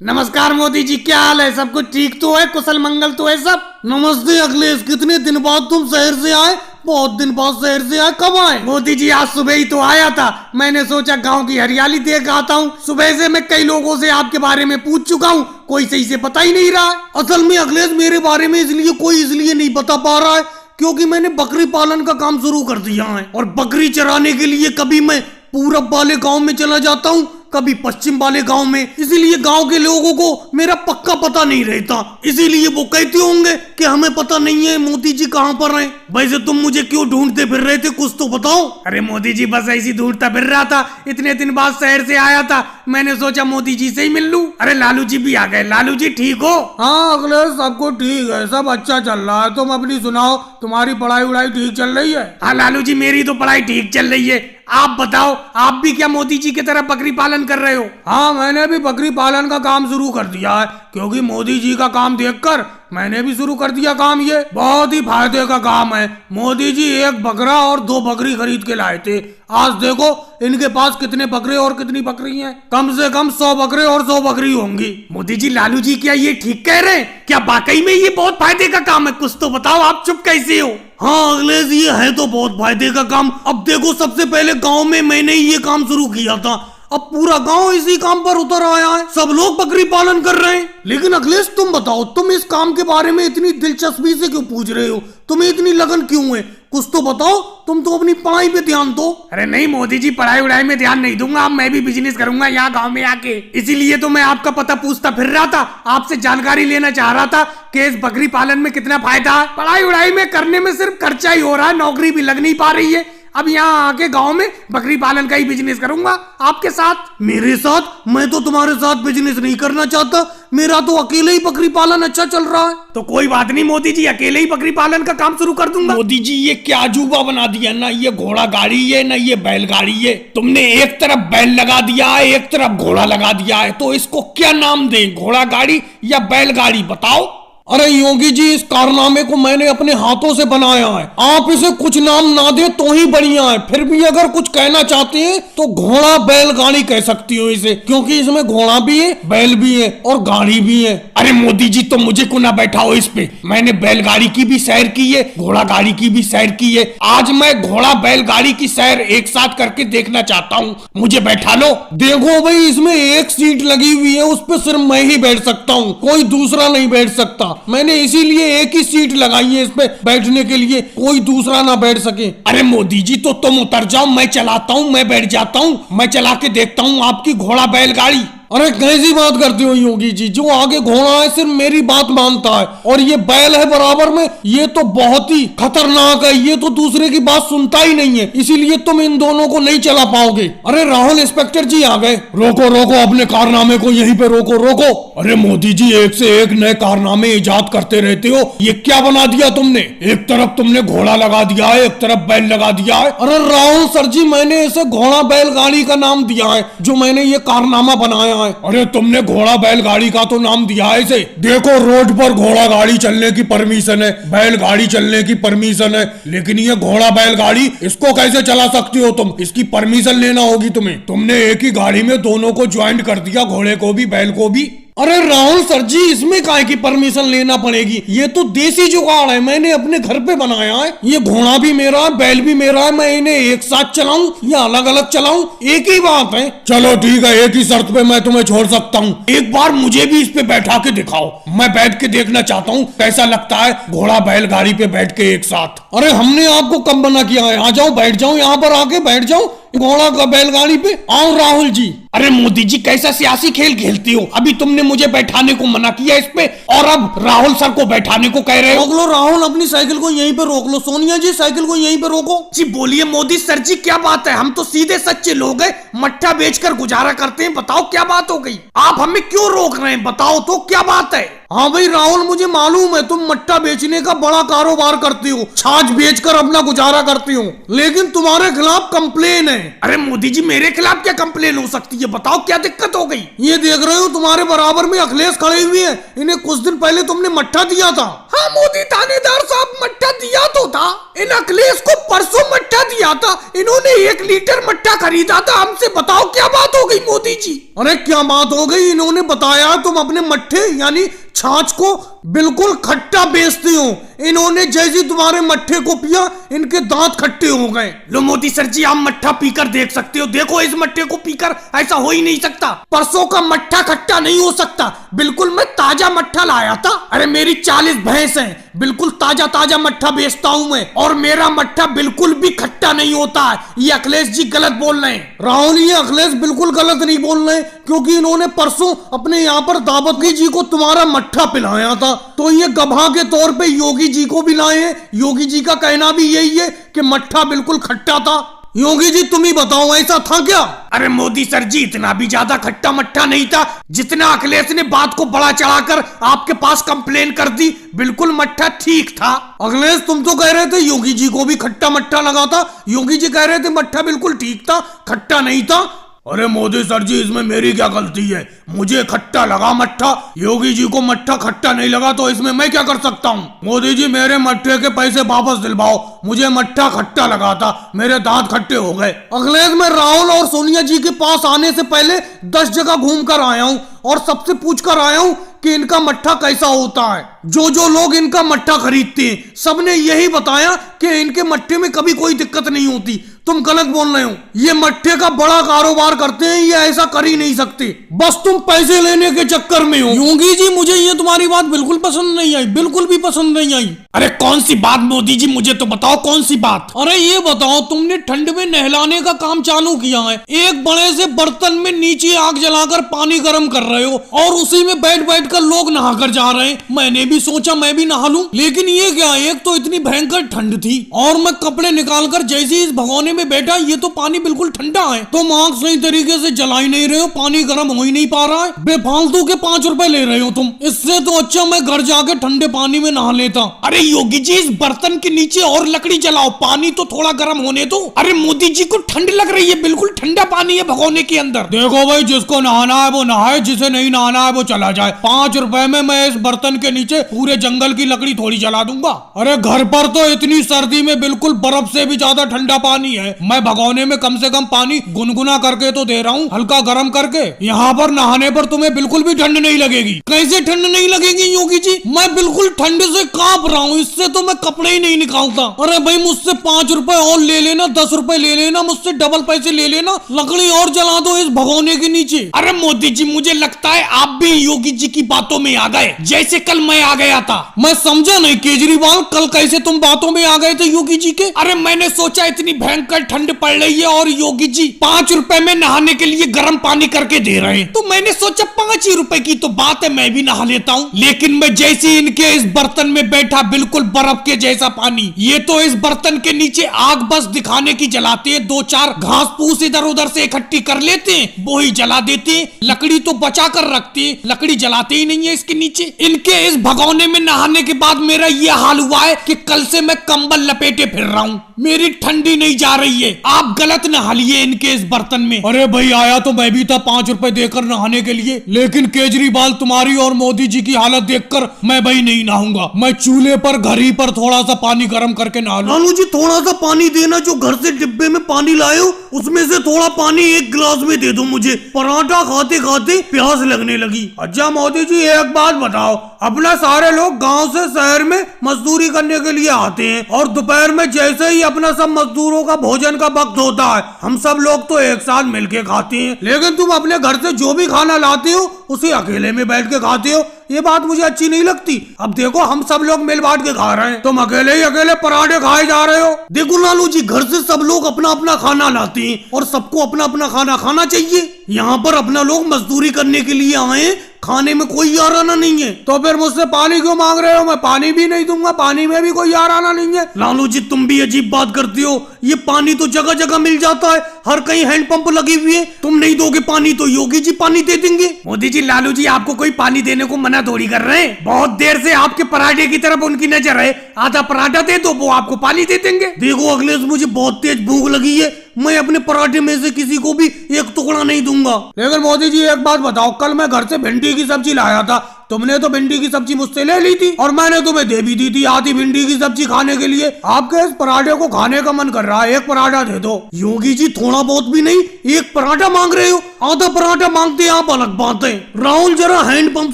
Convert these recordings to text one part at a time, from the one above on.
नमस्कार मोदी जी, क्या हाल है? सब कुछ ठीक तो है? कुशल मंगल तो है सब? नमस्ते अखिलेश, कितने दिन बाद तुम शहर से आए? बहुत दिन बाद शहर से आए, कब आए? मोदी जी आज सुबह ही तो आया था। मैंने सोचा गांव की हरियाली देख आता हूँ। सुबह से मैं कई लोगों से आपके बारे में पूछ चुका हूँ, कोई सही से पता ही नहीं रहा। असल में अखिलेश, मेरे बारे में इसलिए नहीं बता पा रहा है क्योंकि मैंने बकरी पालन का काम शुरू कर दिया है और बकरी चराने के लिए कभी मैं पूरब वाले गांव में चला जाता हूँ, कभी पश्चिम वाले गांव में। इसीलिए गांव के लोगों को मेरा पक्का पता नहीं रहता। इसीलिए वो कहते होंगे कि हमें पता नहीं है मोदी जी कहाँ पर हैं। वैसे तुम मुझे क्यों ढूंढते फिर रहे थे, कुछ तो बताओ। अरे मोदी जी, बस ऐसी ढूंढता फिर रहा था। इतने दिन बाद शहर से आया था, मैंने सोचा मोदी जी से ही मिल लूं। अरे लालू जी भी आ गए। लालू जी ठीक हो? हाँ अखिलेश, सबको ठीक है, सब अच्छा चल रहा है। तुम अपनी सुनाओ, तुम्हारी पढ़ाई वढ़ाई ठीक चल रही है? हाँ लालू जी, मेरी तो पढ़ाई ठीक चल रही है। आप बताओ, आप भी क्या मोदी जी की तरह बकरी पालन कर रहे हो? हाँ, मैंने भी बकरी पालन का काम शुरू कर दिया है क्योंकि मोदी जी का काम देखकर मैंने भी शुरू कर दिया काम। ये बहुत ही फायदे का काम है। मोदी जी एक बकरा और 2 बकरी खरीद के लाए थे। आज देखो इनके पास कितने बकरे और कितनी बकरी हैं। कम से कम 100 बकरे और 100 बकरी होंगी। मोदी जी, लालू जी क्या ये ठीक कह रहे हैं? क्या वाकई में ये बहुत फायदे का काम है? कुछ तो बताओ, आप चुप कैसे हो? हाँ अखिलेश, ये है तो बहुत फायदे का काम। अब देखो, सबसे पहले गांव में मैंने ही ये काम शुरू किया था, अब पूरा गांव इसी काम पर उतर आया है। सब लोग बकरी पालन कर रहे हैं। लेकिन अखिलेश तुम बताओ, तुम इस काम के बारे में इतनी दिलचस्पी से क्यों पूछ रहे हो? तुम्हें इतनी लगन क्यों है? कुछ तो बताओ। तुम तो अपनी पढ़ाई पे ध्यान दो। अरे नहीं मोदी जी, पढ़ाई वढ़ाई में ध्यान नहीं दूंगा। मैं भी बिजनेस करूंगा यहाँ गांव में आके। इसीलिए तो मैं आपका पता पूछता फिर रहा था, आपसे जानकारी लेना चाह रहा था कि इस बकरी पालन में कितना फायदा है। पढ़ाई वढ़ाई में करने में सिर्फ खर्चा ही हो रहा है, नौकरी भी लग नहीं पा रही है। अब यहाँ आके गांव में बकरी पालन का ही बिजनेस करूंगा आपके साथ। मेरे साथ? मैं तो तुम्हारे साथ बिजनेस नहीं करना चाहता। मेरा तो अकेले ही बकरी पालन अच्छा चल रहा है। तो कोई बात नहीं मोदी जी, अकेले ही बकरी पालन का काम शुरू कर दूंगा। मोदी जी, ये क्या अजूबा बना दिया ना। ये घोड़ा गाड़ी है ना ये बैलगाड़ी है। तुमने एक तरफ बैल लगा दिया है, एक तरफ घोड़ा लगा दिया है, तो इसको क्या नाम दें? घोड़ा गाड़ी या बैलगाड़ी, बताओ। अरे योगी जी, इस कारनामे को मैंने अपने हाथों से बनाया है। आप इसे कुछ नाम ना दे तो ही बढ़िया है। फिर भी अगर कुछ कहना चाहते हैं तो घोड़ा बैलगाड़ी कह सकती हो इसे, क्योंकि इसमें घोड़ा भी है, बैल भी है और गाड़ी भी है। अरे मोदी जी, तो मुझे क्यों ना बैठाओ इस पे? मैंने बैलगाड़ी की भी सैर की है, घोड़ा गाड़ी की भी सैर की है। आज मैं घोड़ा बैलगाड़ी की सैर एक साथ करके देखना चाहता हूँ, मुझे बैठा लो। देखो भाई, इसमें एक सीट लगी हुई है, उस पर सिर्फ मैं ही बैठ सकता हूँ, कोई दूसरा नहीं बैठ सकता। मैंने इसीलिए एक ही सीट लगाई है इस पे बैठने के लिए, कोई दूसरा ना बैठ सके। अरे मोदी जी, तो तुम उतर जाओ, मैं चलाता हूँ, मैं बैठ जाता हूँ, मैं चला के देखता हूँ आपकी घोड़ा बैलगाड़ी। अरे कैसी बात करते हो योगी जी? जो आगे घोड़ा है सिर्फ मेरी बात मानता है और ये बैल है बराबर में, ये तो बहुत ही खतरनाक है। ये तो दूसरे की बात सुनता ही नहीं है, इसीलिए तुम इन दोनों को नहीं चला पाओगे। अरे राहुल इंस्पेक्टर जी आ गए। रोको रोको, अपने कारनामे को यहीं पे रोको रोको। अरे मोदी जी, एक से एक नए कारनामे इजाद करते रहते हो। ये क्या बना दिया तुमने? एक तरफ तुमने घोड़ा लगा दिया है, एक तरफ बैल लगा दिया है। अरे राहुल सर जी, मैंने इसे घोड़ा बैलगाड़ी का नाम दिया है, जो मैंने ये कारनामा बनाया है। अरे तुमने घोड़ा बैलगाड़ी का तो नाम दिया है इसे। देखो, रोड पर घोड़ा गाड़ी चलने की परमिशन है, बैलगाड़ी चलने की परमिशन है, लेकिन ये घोड़ा बैलगाड़ी, इसको कैसे चला सकती हो तुम? इसकी परमिशन लेना होगी तुम्हें। तुमने एक ही गाड़ी में दोनों को ज्वाइंट कर दिया, घोड़े को भी बैल को भी। अरे राहुल सर जी, इसमें काहे की परमिशन लेना पड़ेगी? ये तो देसी जुगाड़ है, मैंने अपने घर पे बनाया है। ये घोड़ा भी मेरा है, बैल भी मेरा है। मैं इन्हें एक साथ चलाऊं या अलग अलग चलाऊं, एक ही बात है। चलो ठीक है, एक ही शर्त पे मैं तुम्हें छोड़ सकता हूँ। एक बार मुझे भी इस पे बैठा के दिखाओ, मैं बैठ के देखना चाहता हूँ कैसा लगता है घोड़ा बैलगाड़ी पे बैठ के एक साथ। अरे हमने आपको कब मना किया है? आ जाओ, बैठ जाओ, यहाँ पर आके बैठ जाओ घोड़ा का बैलगाड़ी पे। आओ राहुल जी। अरे मोदी जी, कैसा सियासी खेल खेलती हो? अभी तुमने मुझे बैठाने को मना किया इस पे और अब राहुल सर को बैठाने को कह रहे हो। रोक लो राहुल, अपनी साइकिल को यहीं पे रोक लो। सोनिया जी, साइकिल को यहीं पे रोको। जी बोलिए मोदी सर जी, क्या बात है? हम तो सीधे सच्चे लोग हैं, मट्ठा बेचकर गुजारा करते हैं। बताओ क्या बात हो गई? आप हमें क्यों रोक रहे हैं? बताओ तो क्या बात है? हाँ भाई राहुल, मुझे मालूम है तुम मट्ठा बेचने का बड़ा कारोबार करते हो, छाछ बेचकर अपना गुजारा करते हो, लेकिन तुम्हारे खिलाफ कंप्लेन है। अरे मोदी जी, मेरे खिलाफ क्या कंप्लेन हो सकती है? बताओ क्या दिक्कत हो गई? ये देख रहे हो, तुम्हारे बराबर में अखिलेश खड़े हुए हैं। इन्हें कुछ दिन पहले तुमने मट्ठा दिया था। हाँ मोदी थानेदार साहब, मट्ठा दिया तो था। इन अखिलेश को परसों मट्ठा दिया था, इन्होंने 1 लीटर मट्ठा खरीदा था हमसे। बताओ क्या बात हो गई मोदी जी? अरे क्या बात हो गई? इन्होंने बताया तुम अपने मट्ठे यानी छाछ को बिल्कुल खट्टा बेचते हो। इन्होंने जैसे तुम्हारे मट्ठे को पिया, इनके दांत खट्टे हो गए। लो मोदी सर जी, आप मट्ठा पीकर देख सकते हो। देखो इस मट्ठे को पीकर ऐसा हो ही नहीं सकता। परसों का मट्ठा खट्टा नहीं हो सकता। बिल्कुल मैं ताजा मट्ठा लाया था। अरे मेरी 40 भैंस हैं, बिल्कुल ताजा ताजा मट्ठा बेचता हूँ मैं, और मेरा मट्ठा बिल्कुल भी खट्टा नहीं होता है। ये अखिलेश जी गलत बोल रहे हैं। राहुल, ये अखिलेश बिल्कुल गलत नहीं बोल रहे, क्योंकि इन्होंने परसों अपने यहाँ पर दावत जी को तुम्हारा मट्ठा पिलाया था, तो ये गवाह के तौर पे योगी जी को भी लाए हैं। योगी जी का कहना भी यही है कि मट्ठा बिल्कुल खट्टा था। योगी जी तुम ही बताओ, ऐसा था क्या? अरे मोदी सर जी, इतना भी ज्यादा खट्टा मट्ठा नहीं था जितना अखिलेश ने बात को बड़ा चढ़ाकर आपके पास कंप्लेन कर दी। बिल्कुल मट्ठा ठीक था। अखिलेश तुम तो कह रहे थे योगी जी को भी खट्टा मट्ठा लगा था। योगी जी कह रहे थे मट्ठा बिल्कुल ठीक था, खट्टा नहीं था। अरे मोदी सर जी, इसमें मेरी क्या गलती है? मुझे खट्टा लगा मट्ठा, योगी जी को मट्ठा खट्टा नहीं लगा, तो इसमें मैं क्या कर सकता हूँ? मोदी जी मेरे मट्ठे के पैसे वापस दिलवाओ। मुझे मट्ठा खट्टा लगा था, मेरे दांत खट्टे हो गए। अखिलेश, मैं राहुल और सोनिया जी के पास आने से पहले 10 जगह घूम कर आया हूँ और सबसे पूछ कर आया हूँ कि इनका मट्ठा कैसा होता है। जो लोग इनका मट्ठा खरीदते हैं सबने यही बताया कि इनके मट्ठे में कभी कोई दिक्कत नहीं होती। तुम गलत बोल रहे हो। ये मट्ठे का बड़ा कारोबार करते हैं, ये ऐसा कर ही नहीं सकते। बस तुम पैसे लेने के चक्कर में हो। योगी जी, मुझे ये तुम्हारी बात बिल्कुल पसंद नहीं आई, बिल्कुल भी पसंद नहीं आई। अरे कौन सी बात मोदी जी, मुझे तो बताओ कौन सी बात? अरे ये बताओ, तुमने ठंड में नहलाने का काम चालू किया है। एक बड़े से बर्तन में नीचे आग जलाकर पानी गर्म कर रहे हो और उसी में बैठ बैठ कर लोग नहाकर जा रहे हैं। मैंने भी सोचा मैं भी नहा लूं, लेकिन ये क्या, एक तो इतनी भयंकर ठंड थी और मैं कपड़े निकालकर जैसे इस भगोने में बैठा, ये तो पानी बिल्कुल ठंडा है। तुम आग सही तरीके से जला ही नहीं रहे हो, पानी गर्म हो ही नहीं पा रहा है। बेफालतू के 5 रुपए ले रहे हो तुम। इससे तो अच्छा मैं घर जाके ठंडे पानी में नहा लेता। अरे योगी जी, इस बर्तन के नीचे और लकड़ी जलाओ, पानी तो थोड़ा गर्म होने दो। अरे मोदी जी को ठंड लग रही है, बिल्कुल ठंडा पानी है भगोने के अंदर। देखो भाई, जिसको नहाना है वो नहाए, जिसे नहीं नहाना है वो चला जाए। 5 रुपए में मैं इस बर्तन के नीचे पूरे जंगल की लकड़ी थोड़ी जला दूंगा। अरे घर पर तो इतनी सर्दी में बिल्कुल बर्फ से भी ज्यादा ठंडा पानी है। मैं भगोने में कम से कम पानी गुनगुना करके तो दे रहा हूँ, हल्का गर्म करके। यहाँ पर नहाने पर तुम्हें बिल्कुल भी ठंड नहीं लगेगी। कैसे ठंड नहीं लगेगी योगी जी? मैं बिल्कुल ठंड से कांप रहा हूँ, इससे तो मैं कपड़े ही नहीं निकालता। अरे भाई, मुझसे 5 रुपए और ले लेना, 10 रुपए ले लेना, मुझसे डबल पैसे ले लेना, लकड़ी और जला दो इस भगोने के नीचे। अरे मोदी जी, मुझे लगता है आप भी योगी जी की बातों में आ गए, जैसे कल मैं आ गया था। मैं समझा नहीं केजरीवाल, कल कैसे तुम बातों में आ गए थे योगी जी के? अरे मैंने सोचा इतनी भयंकर ठंड पड़ रही है और योगी जी 5 रुपए में नहाने के लिए गर्म पानी करके दे रहे हैं, तो मैंने सोचा 5 ही रुपए की तो बात है, मैं भी नहा लेता हूँ। लेकिन मैं जैसे ही इनके इस बर्तन में बैठा, बिल्कुल बर्फ के जैसा पानी। ये तो इस बर्तन के नीचे आग बस दिखाने की जलाते हैं, 2-4 घास फूस इधर उधर से इकट्ठी कर लेते हैं, वो ही जला देते हैं। लकड़ी तो बचा कर रखते हैं, लकड़ी जलाते ही नहीं है इसके नीचे। इनके इस भगोने में नहाने के बाद मेरा ये हाल हुआ है कि कल से मैं कंबल लपेटे फिर रहा हूँ, मेरी ठंडी नहीं जा रही है। आप गलत नहा लिए इनके इस बर्तन में। अरे भाई, आया तो मैं भी था 5 रुपए देकर नहाने के लिए, लेकिन केजरीवाल तुम्हारी और मोदी जी की हालत देखकर मैं भाई नहीं नहाऊंगा। मैं चूल्हे पर घर ही पर थोड़ा सा पानी गर्म करके नहा लूं। लालू जी, थोड़ा सा पानी देना, जो घर से डिब्बे में पानी लाए हो उसमें से थोड़ा पानी 1 गिलास में दे दो मुझे। पराठा खाते खाते प्यास लगने लगी। अच्छा मोदी जी, एक बात बताओ, अपना सारे लोग गांव से शहर में मजदूरी करने के लिए आते हैं और दोपहर में जैसे ही अपना सब मजदूरों का भोजन का वक्त होता है, हम सब लोग तो एक साथ मिलके खाते हैं, लेकिन तुम अपने घर से जो भी खाना लाते हो उसे अकेले में बैठ के खाते हो। ये बात मुझे अच्छी नहीं लगती। अब देखो, हम सब लोग मिल बांट के खा रहे हैं, तुम अकेले ही अकेले पराठे खाए जा रहे हो। देखो लालू जी, घर से सब लोग अपना अपना खाना लाते हैं और सबको अपना अपना खाना खाना चाहिए। यहाँ पर अपना लोग मजदूरी करने के लिए आए, खाने में कोई याराना नहीं है, तो फिर मुझसे पानी क्यों मांग रहे हो? मैं पानी भी नहीं दूंगा, पानी में भी कोई याराना नहीं है। लालू जी, तुम भी अजीब बात करती हो। ये पानी तो जगह जगह मिल जाता है, हर कहीं हैंडपंप लगी हुई है। तुम नहीं दोगे पानी तो योगी जी पानी दे देंगे। मोदी जी, लालू जी आपको कोई पानी देने को मना थोड़ी कर रहे हैं। बहुत देर से आपके पराठे की तरफ उनकी नजर है, आधा पराठा दे दो, वो आपको पानी दे देंगे। देखो अखिलेश, मुझे बहुत तेज भूख लगी है, मैं अपने पराठे में से किसी को भी एक टुकड़ा नहीं दूंगा। लेकिन मोदी जी, एक बात बताओ, कल मैं घर से भिंडी की सब्जी लाया था, तुमने तो भिंडी की सब्जी मुझसे ले ली थी और मैंने तुम्हें दे भी दी थी आधी भिंडी की सब्जी खाने के लिए। आपके इस पराठे को खाने का मन कर रहा है, एक पराठा दे दो। योगी जी थोड़ा बहुत भी नहीं, एक पराठा मांग रहे हो, आधा पराठा मांगते आप अलग बात है। राहुल जरा हैंडपंप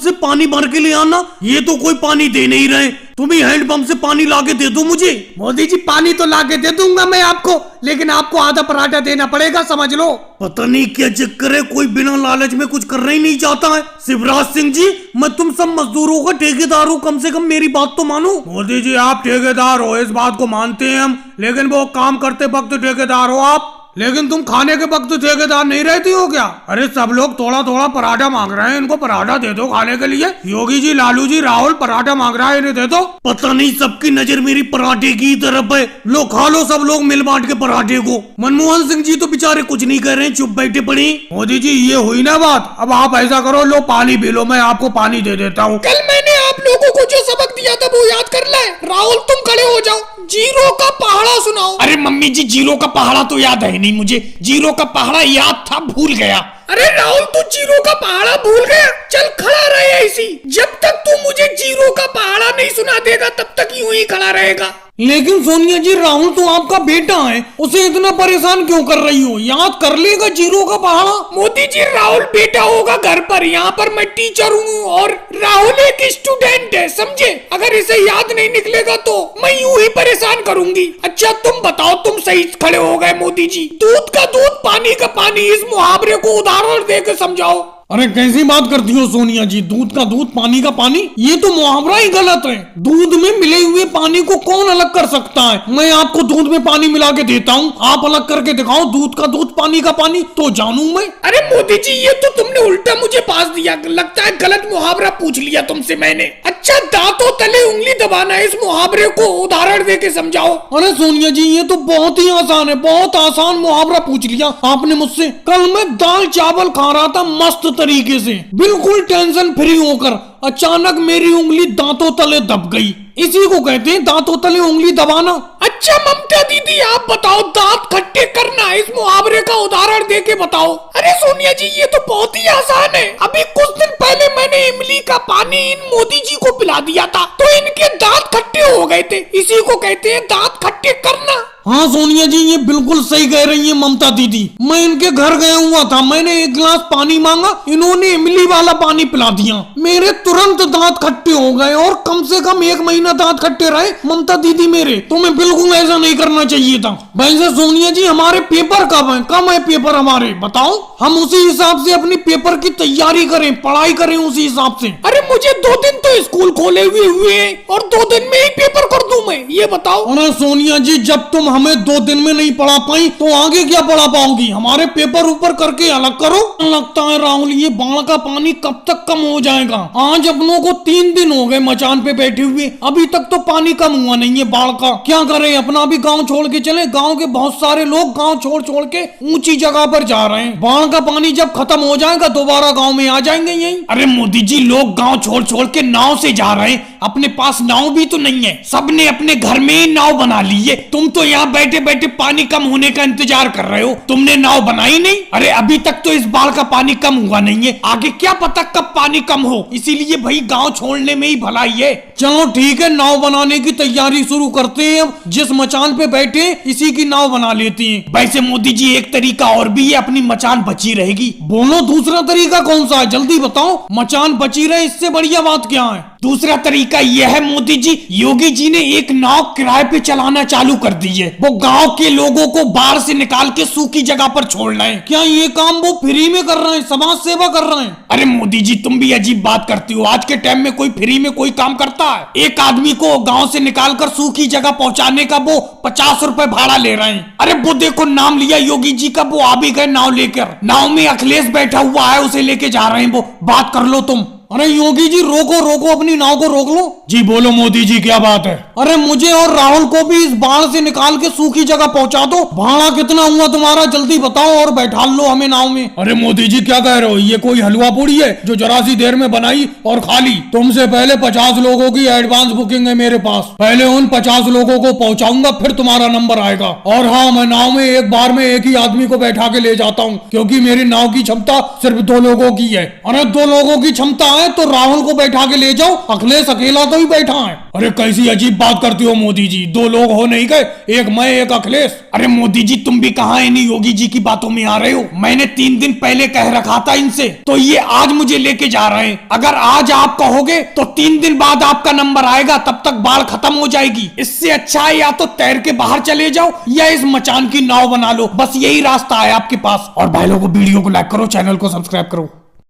से पानी भर के ले आना, ये तो कोई पानी दे नहीं रहे, तुम ही हैंडपंप से पानी लाके दे दो मुझे। मोदी जी पानी तो लाके दे दूंगा मैं आपको, लेकिन आपको आधा पराठा देना पड़ेगा, समझ लो। पता नहीं क्या चक्कर है, कोई बिना लालच में कुछ करना ही नहीं चाहता है। शिवराज सिंह जी, मैं तुम सब मजदूरों का ठेकेदार हूँ, कम से कम मेरी बात तो मानो। मोदी जी आप ठेकेदार हो, इस बात को मानते हैं हम, लेकिन वो काम करते वक्त ठेकेदार हो आप, लेकिन तुम खाने के वक्त ठेकेदार नहीं रहती हो क्या? अरे सब लोग थोड़ा थोड़ा पराठा मांग रहे हैं, इनको पराठा दे दो खाने के लिए। योगी जी, लालू जी, राहुल पराठा मांग रहा है, इन्हें दे दो। पता नहीं सबकी नजर मेरी पराठे की तरफ है। लो खा लो सब लोग मिल बांट के पराठे को। मनमोहन सिंह जी तो बेचारे कुछ नहीं कर रहे हैं, चुप बैठे पड़ी। मोदी जी ये हुई ना बात, अब आप ऐसा करो, लो पानी पी लो, मैं आपको पानी दे देता हूँ। कल मैंने आप लोगों को जो सबक दिया था वो याद कर ले। राहुल तुम खड़े हो जाओ, जीरो का पहाड़ा सुनाओ। अरे मम्मी जी, जीरो का पहाड़ा तो याद है नहीं मुझे, जीरो का पहाड़ा याद था, भूल गया। अरे राहुल तू जीरो का पहाड़ा भूल गया? चल खड़ा रहे ऐसी, जब तक तू मुझे जीरो का पहाड़ा नहीं सुना देगा तब तक यूं ही खड़ा रहेगा। लेकिन सोनिया जी, राहुल तो आपका बेटा है, उसे इतना परेशान क्यों कर रही हो? याद कर लेगा जीरो का पहाड़ा। मोदी जी, राहुल बेटा होगा घर पर, यहाँ पर मैं टीचर हूँ और राहुल एक स्टूडेंट है, समझे? अगर इसे याद नहीं निकलेगा तो मैं यूं ही परेशान करूंगी। अच्छा तुम बताओ, तुम सही खड़े हो गए मोदी जी। दूध का दूध, पानी का पानी, इस मुहावरे को उदाहरण देकर समझाओ। अरे कैसी बात करती हो सोनिया जी, दूध का दूध पानी का पानी, ये तो मुहावरा ही गलत है। दूध में मिले हुए पानी को कौन अलग कर सकता है? मैं आपको दूध में पानी मिला के देता हूँ, आप अलग करके दिखाओ, दूध का दूध पानी का पानी तो जानू मैं। अरे मोदी जी, ये तो तुमने उल्टा मुझे पास दिया, लगता है गलत मुहावरा पूछ लिया तुमसे मैंने। अच्छा दांतों तले उंगली दबाना, इस मुहावरे को उदाहरण देके समझाओ। अरे सोनिया जी, ये तो बहुत ही आसान है, बहुत आसान मुहावरा पूछ लिया आपने मुझसे। कल मैं दाल चावल खा रहा था मस्त तरीके से, बिल्कुल टेंशन फ्री होकर, अचानक मेरी उंगली दांतों तले दब गई, इसी को कहते हैं दांतों तले उंगली दबाना। अच्छा ममता दीदी, आप बताओ, दांत खट्टे करना, इस मुहावरे का उदाहरण देके बताओ। अरे सोनिया जी, ये तो बहुत ही आसान है। अभी कुछ दिन पहले मैंने इमली का पानी इन मोदी जी को पिला दिया था, तो इनके दांत खट्टे हो गए थे, इसी को कहते हैं दांत खट्टे करना। हाँ सोनिया जी, ये बिल्कुल सही कह रही है ममता दीदी। मैं इनके घर गया हुआ था, मैंने एक गिलास पानी मांगा, इन्होंने इमली वाला पानी पिला दिया, मेरे तुरंत दांत खट्टे हो गए और कम से कम 1 महीना दांत खट्टे रहे ममता दीदी मेरे। तुम्हें बिल्कुल ऐसा नहीं करना चाहिए था। वैसे सोनिया जी, हमारे पेपर कब है पेपर हमारे, बताओ, हम उसी हिसाब से अपनी पेपर की तैयारी करें, पढ़ाई करें उसी हिसाब से। अरे मुझे 2 दिन तो स्कूल खोले हुए हैं और 2 दिन में ही पेपर कर दूं मैं, ये बताओ। अरे सोनिया जी, जब तुम हमें 2 दिन में नहीं पढ़ा पाई तो आगे क्या पढ़ा पाओगी? हमारे पेपर ऊपर करके अलग करो। लगता है राहुल, ये बाढ़ का पानी कब तक कम हो जाएगा? आज अपनों को 3 दिन हो गए मचान पे बैठे हुए, अभी तक तो पानी कम हुआ नहीं है बाढ़ का। क्या करें, अपना भी गांव छोड़ के चले? गांव के बहुत सारे लोग गांव छोड़ छोड़ के ऊंची जगह पर जा रहे हैं। बाढ़ का पानी जब खत्म हो जाएगा दोबारा गाँव में आ जाएंगे यही। अरे मोदी जी, लोग गाँव छोड़ छोड़ के नाव से जा रहे हैं, अपने पास नाव भी तो नहीं है, सबने अपने घर में ही नाव बना ली है। तुम तो यहाँ बैठे बैठे पानी कम होने का इंतजार कर रहे हो, तुमने नाव बनाई नहीं। अरे अभी तक तो इस बाढ़ का पानी कम हुआ नहीं है, आगे क्या पता कब पानी कम हो, इसीलिए भाई गांव छोड़ने में ही भलाई है। चलो ठीक है, नाव बनाने की तैयारी शुरू करते हैं। अब जिस मचान पे बैठे इसी की नाव बना लेते हैं। वैसे मोदी जी, एक तरीका और भी है, अपनी मचान बची रहेगी। बोलो दूसरा तरीका कौन सा है, जल्दी बताओ। मचान बची रहे, इससे बढ़िया बात क्या है? दूसरा तरीका यह है मोदी जी, योगी जी ने एक नाव किराए पे चलाना चालू कर दी है। वो गांव के लोगों को बाढ़ से निकाल के सूखी जगह पर छोड़ रहे हैं। क्या ये काम वो फ्री में कर रहे हैं, समाज सेवा कर रहे हैं? अरे मोदी जी, तुम भी अजीब बात करती हो, आज के टाइम में कोई फ्री में कोई काम करता है? एक आदमी को गांव से निकाल कर सूखी जगह पहुंचाने का वो 50 रुपए भाड़ा ले रहे हैं। अरे वो देखो, नाम लिया योगी जी का, वो आ भी गए नाव लेकर। नाव में अखिलेश बैठा हुआ है, उसे लेके जा रहे हैं वो। बात कर लो तुम। अरे योगी जी, रोको रोको, अपनी नाव को रोक लो। जी बोलो मोदी जी, क्या बात है? अरे मुझे और राहुल को भी इस बाढ़ से निकाल के सूखी जगह पहुंचा दो। भाड़ा कितना हुआ तुम्हारा, जल्दी बताओ और बैठा लो हमें नाव में। अरे मोदी जी, क्या कह रहे हो? ये कोई हलवा पूड़ी है जो जरा सी देर में बनाई और खा ली? तुमसे पहले 50 लोगों की एडवांस बुकिंग है मेरे पास, पहले उन 50 लोगों को पहुंचाऊंगा, फिर तुम्हारा नंबर आएगा। और हाँ, मैं नाव में एक बार में एक ही आदमी को बैठा के ले जाता हूँ, क्योंकि मेरी नाव की क्षमता सिर्फ 2 लोगों की है। अरे 2 लोगों की क्षमता है तो राहुल को बैठा के ले जाओ, अखिलेश अकेला तो ही बैठा है। अरे कैसी अजीब बात करती हो मोदी जी, 2 लोग हो नहीं गए, एक मैं एक अखिलेश। अरे मोदी जी तुम भी कहाँ इन्हीं योगी जी की बातों में आ रहे हो? मैंने 3 दिन पहले कह रखा था इनसे, तो ये आज मुझे लेके जा रहे हैं। अगर आज आप कहोगे तो 3 दिन बाद आपका नंबर आएगा, तब तक बाढ़ खत्म हो जाएगी। इससे अच्छा है या तो तैर के बाहर चले जाओ या इस मचान की नाव बना लो, बस यही रास्ता है आपके पास। और भाई लोगों वीडियो को लाइक करो, चैनल को सब्सक्राइब करो।